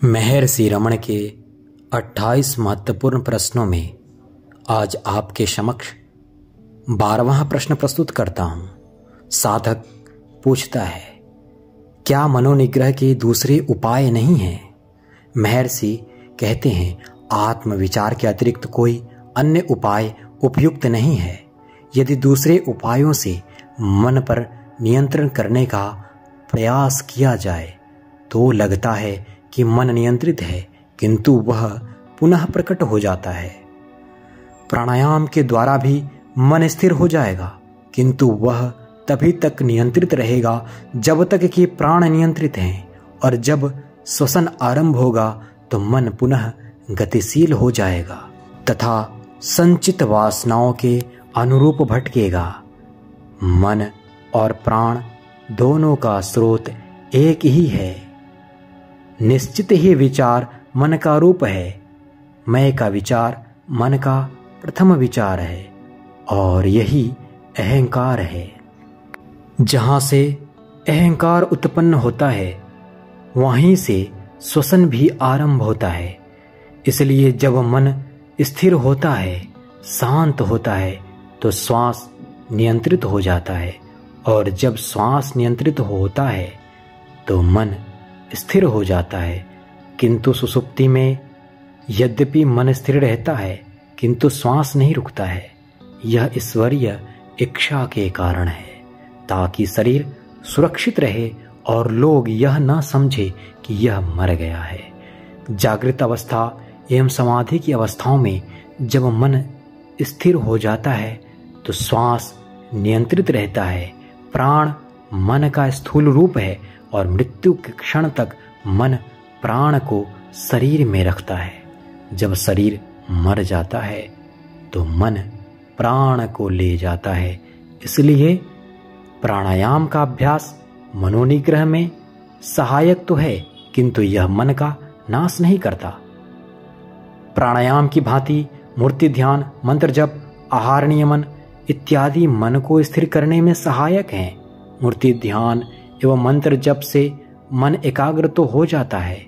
महर्षि रमण के 28 महत्वपूर्ण प्रश्नों में आज आपके समक्ष 12वां प्रश्न प्रस्तुत करता हूं। साधक पूछता है, क्या मनोनिग्रह के दूसरे उपाय नहीं हैं? महर्षि कहते हैं, आत्मविचार के अतिरिक्त कोई अन्य उपाय उपयुक्त नहीं है। यदि दूसरे उपायों से मन पर नियंत्रण करने का प्रयास किया जाए तो लगता है कि मन नियंत्रित है, किंतु वह पुनः प्रकट हो जाता है। प्राणायाम के द्वारा भी मन स्थिर हो जाएगा, किंतु वह तभी तक नियंत्रित रहेगा जब तक कि प्राण नियंत्रित हैं, और जब श्वसन आरंभ होगा तो मन पुनः गतिशील हो जाएगा तथा संचित वासनाओं के अनुरूप भटकेगा। मन और प्राण दोनों का स्रोत एक ही है। निश्चित ही विचार मन का रूप है। मैं का विचार मन का प्रथम विचार है, और यही अहंकार है। जहां से अहंकार उत्पन्न होता है वहीं से श्वसन भी आरंभ होता है। इसलिए जब मन स्थिर होता है, शांत होता है, तो श्वास नियंत्रित हो जाता है, और जब श्वास नियंत्रित होता है तो मन स्थिर हो जाता है। किंतु सुषुप्ति में यद्यपि मन स्थिर रहता है, किंतु श्वास नहीं रुकता है। यह ईश्वरीय इच्छा के कारण है, ताकि शरीर सुरक्षित रहे और लोग यह न समझे कि यह मर गया है। जागृत अवस्था एवं समाधि की अवस्थाओं में जब मन स्थिर हो जाता है तो श्वास नियंत्रित रहता है। प्राण मन का स्थूल रूप है, और मृत्यु के क्षण तक मन प्राण को शरीर में रखता है। जब शरीर मर जाता है तो मन प्राण को ले जाता है। इसलिए प्राणायाम का अभ्यास मनोनिग्रह में सहायक तो है, किंतु यह मन का नाश नहीं करता। प्राणायाम की भांति मूर्ति ध्यान, मंत्र जप, आहार नियमन इत्यादि मन को स्थिर करने में सहायक हैं। मूर्ति ध्यान एवं मंत्र जप से मन एकाग्र तो हो जाता है।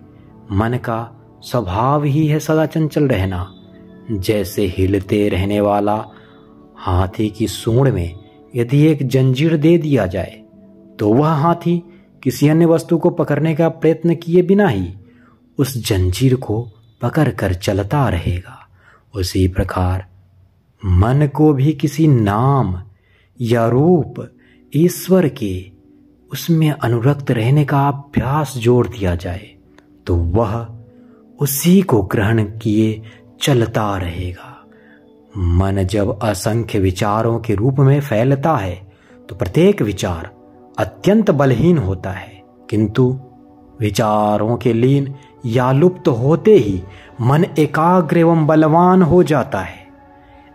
मन का स्वभाव ही है सदा चंचल रहना। जैसे हिलते रहने वाला हाथी की सूंड में यदि एक जंजीर दे दिया जाए तो वह हाथी किसी अन्य वस्तु को पकड़ने का प्रयत्न किए बिना ही उस जंजीर को पकड़कर चलता रहेगा। उसी प्रकार मन को भी किसी नाम या रूप ईश्वर के उसमें अनुरक्त रहने का अभ्यास जोड़ दिया जाए तो वह उसी को ग्रहण किए चलता रहेगा। मन जब असंख्य विचारों के रूप में फैलता है तो प्रत्येक विचार अत्यंत बलहीन होता है, किंतु विचारों के लीन या लुप्त होते ही मन एकाग्र एवं बलवान हो जाता है।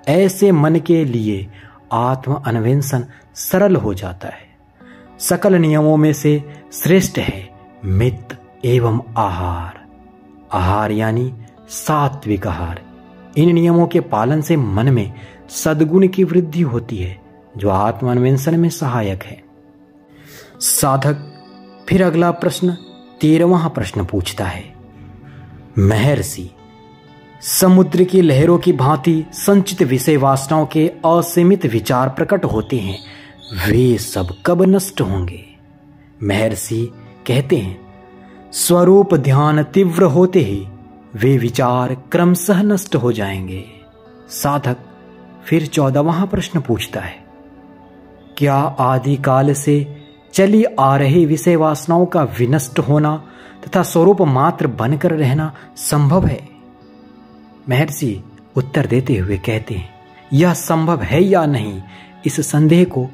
ऐसे मन के लिए आत्म अन्वेषण सरल हो जाता है। सकल नियमों में से श्रेष्ठ है मित एवं आहार। आहार यानी सात्विक आहार। इन नियमों के पालन से मन में सद्गुण की वृद्धि होती है, जो आत्मान्वेषण में सहायक है। साधक फिर अगला प्रश्न 13वां प्रश्न पूछता है, महर्षि, समुद्र की लहरों की भांति संचित विषय वासनाओं के असीमित विचार प्रकट होते हैं, वे सब कब नष्ट होंगे? महर्षि कहते हैं, स्वरूप ध्यान तीव्र होते ही वे विचार क्रमशः नष्ट हो जाएंगे। साधक फिर 14वां प्रश्न पूछता है, क्या आदिकाल से चली आ रही विषय वासनाओं का विनष्ट होना तथा स्वरूप मात्र बनकर रहना संभव है? महर्षि उत्तर देते हुए कहते हैं, यह संभव है या नहीं, इस संदेह को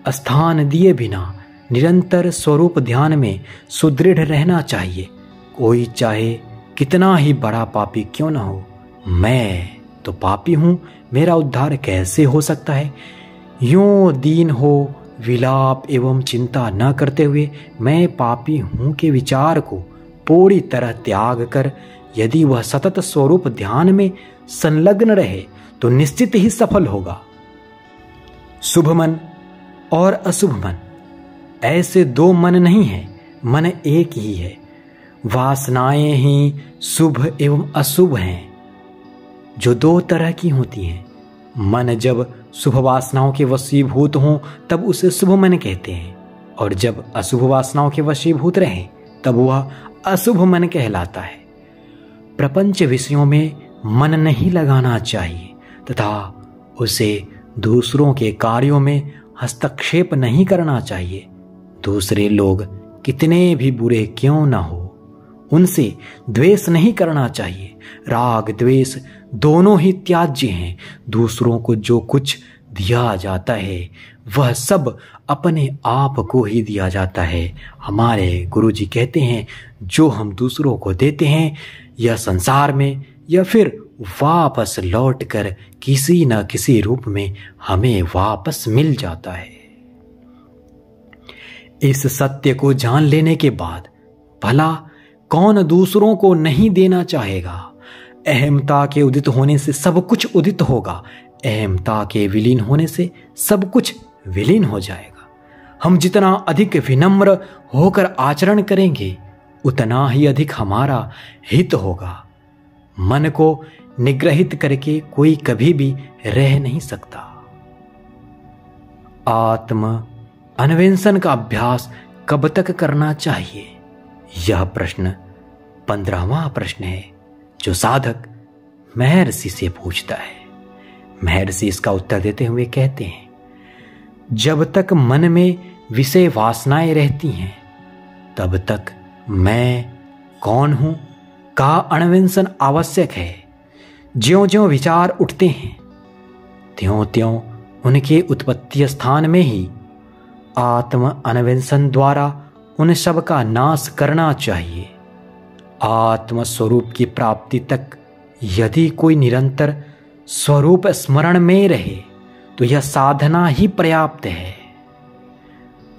स्थान दिए बिना निरंतर स्वरूप ध्यान में सुदृढ़ रहना चाहिए। कोई चाहे कितना ही बड़ा पापी क्यों न हो, मैं तो पापी हूं, मेरा उद्धार कैसे हो सकता है? यूं दीन हो विलाप एवं चिंता न करते हुए मैं पापी हूं के विचार को पूरी तरह त्याग कर यदि वह सतत स्वरूप ध्यान में संलग्न रहे तो निश्चित ही सफल होगा। शुभ मन और अशुभ मन ऐसे दो मन नहीं है, मन एक ही है। वासनाएं ही शुभ एवं अशुभ हैं, जो दो तरह की होती हैं। मन जब शुभ वासनाओं के वशीभूत हों तब उसे शुभ मन कहते हैं, और जब अशुभ वासनाओं के वशीभूत रहें तब वह अशुभ मन कहलाता है। प्रपंच विषयों में मन नहीं लगाना चाहिए तथा उसे दूसरों के कार्यों में हस्तक्षेप नहीं करना चाहिए। दूसरे लोग कितने भी बुरे क्यों न हो, उनसे द्वेष नहीं करना चाहिए। राग द्वेष दोनों ही त्याज्य हैं। दूसरों को जो कुछ दिया जाता है वह सब अपने आप को ही दिया जाता है। हमारे गुरुजी कहते हैं, जो हम दूसरों को देते हैं यह संसार में या फिर वापस लौटकर किसी न किसी रूप में हमें वापस मिल जाता है। इस सत्य को जान लेने के बाद भला कौन दूसरों को नहीं देना चाहेगा। अहमता के उदित होने से सब कुछ उदित होगा, अहमता के विलीन होने से सब कुछ विलीन हो जाएगा। हम जितना अधिक विनम्र होकर आचरण करेंगे उतना ही अधिक हमारा हित होगा। मन को निग्रहित करके कोई कभी भी रह नहीं सकता। आत्म अन्वेषण का अभ्यास कब तक करना चाहिए? यह प्रश्न 15वां प्रश्न है जो साधक महर्षि से पूछता है। महर्षि इसका उत्तर देते हुए कहते हैं, जब तक मन में विषय वासनाएं रहती हैं तब तक मैं कौन हूं का अन्वेषण आवश्यक है। ज्यों ज्यों विचार उठते हैं त्यों त्यों उनके उत्पत्ति स्थान में ही आत्म अन्वेषण द्वारा उन सब का नाश करना चाहिए। आत्म स्वरूप की प्राप्ति तक यदि कोई निरंतर स्वरूप स्मरण में रहे तो यह साधना ही पर्याप्त है।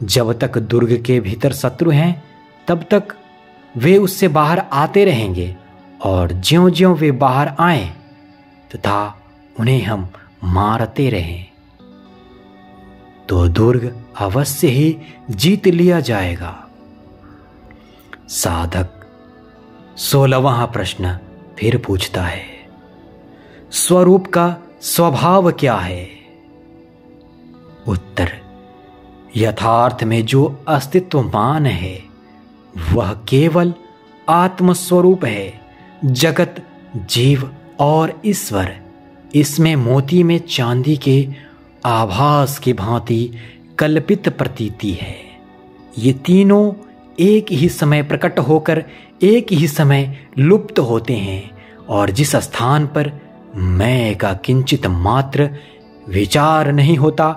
जब तक दुर्ग के भीतर शत्रु हैं तब तक वे उससे बाहर आते रहेंगे, और ज्यों ज्यों वे बाहर आए तथा उन्हें हम मारते रहें तो दुर्ग अवश्य ही जीत लिया जाएगा। साधक 16वां प्रश्न फिर पूछता है, स्वरूप का स्वभाव क्या है? उत्तर, यथार्थ में जो अस्तित्वमान है वह केवल आत्मस्वरूप है। जगत, जीव और ईश्वर इसमें मोती में चांदी के आभास की भांति कल्पित प्रतीति है। ये तीनों एक ही समय प्रकट होकर एक ही समय लुप्त होते हैं, और जिस स्थान पर मैं का किंचित मात्र विचार नहीं होता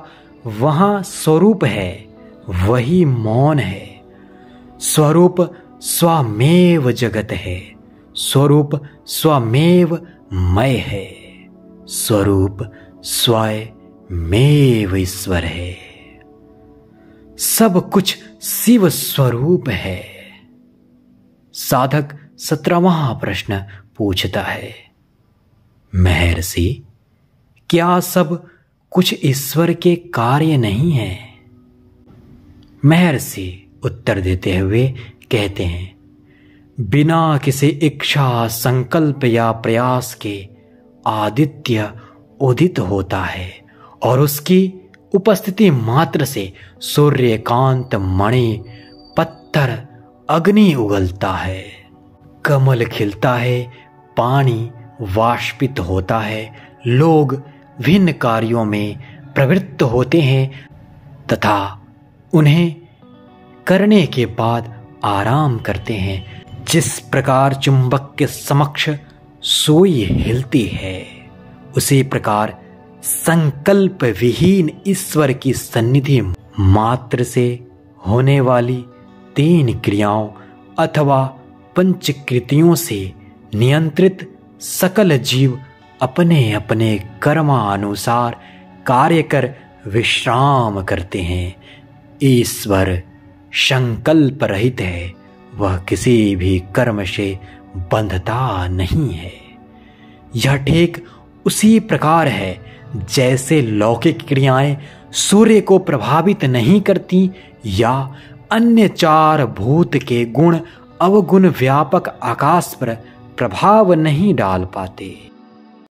वहां स्वरूप है, वही मौन है। स्वरूप स्वमेव जगत है, स्वरूप स्वमेव मय है, स्वरूप स्वयमेव ईश्वर है। सब कुछ शिव स्वरूप है। साधक 17वां प्रश्न पूछता है, महर्षि, क्या सब कुछ ईश्वर के कार्य नहीं है? महर्षि उत्तर देते हुए कहते हैं, बिना किसी इच्छा, संकल्प या प्रयास के आदित्य उदित होता है, और उसकी उपस्थिति मात्र से सूर्यकांत, मणि, पत्थर, अग्नि उगलता है, कमल खिलता है, पानी वाष्पित होता है, लोग भिन्न कार्यों में प्रवृत्त होते हैं तथा उन्हें करने के बाद आराम करते हैं। जिस प्रकार चुंबक के समक्ष सुई हिलती है, उसी प्रकार संकल्प विहीन ईश्वर की सन्निधि मात्र से होने वाली 3 क्रियाओं अथवा पंचकृतियों से नियंत्रित सकल जीव अपने अपने कर्मानुसार कार्य कर विश्राम करते हैं। ईश्वर संकल्प रहित है, वह किसी भी कर्म से बंधता नहीं है। यह ठीक उसी प्रकार है जैसे लौकिक क्रियाएं सूर्य को प्रभावित नहीं करती या अन्य 4 भूत के गुण अवगुण व्यापक आकाश पर प्रभाव नहीं डाल पाते।